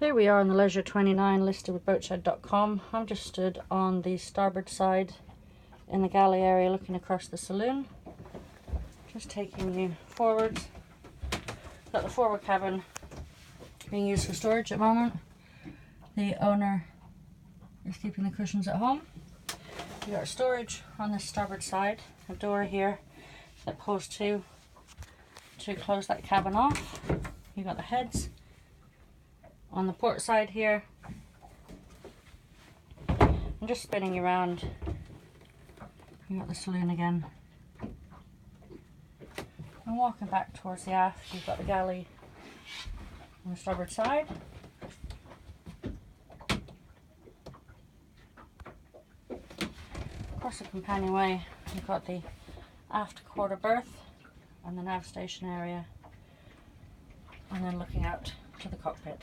Here we are on the Leisure 29 listed with Boatshed.com. I'm just stood on the starboard side in the galley area looking across the saloon. Just taking you forward. Got the forward cabin being used for storage at the moment. The owner is keeping the cushions at home. We got our storage on the starboard side, a door here that pulls to close that cabin off. You got the heads on the port side here. I'm just spinning around. You got the saloon again. And walking back towards the aft, you've got the galley on the starboard side. Across the companionway, you've got the aft quarter berth and the nav station area, and then looking out to the cockpit.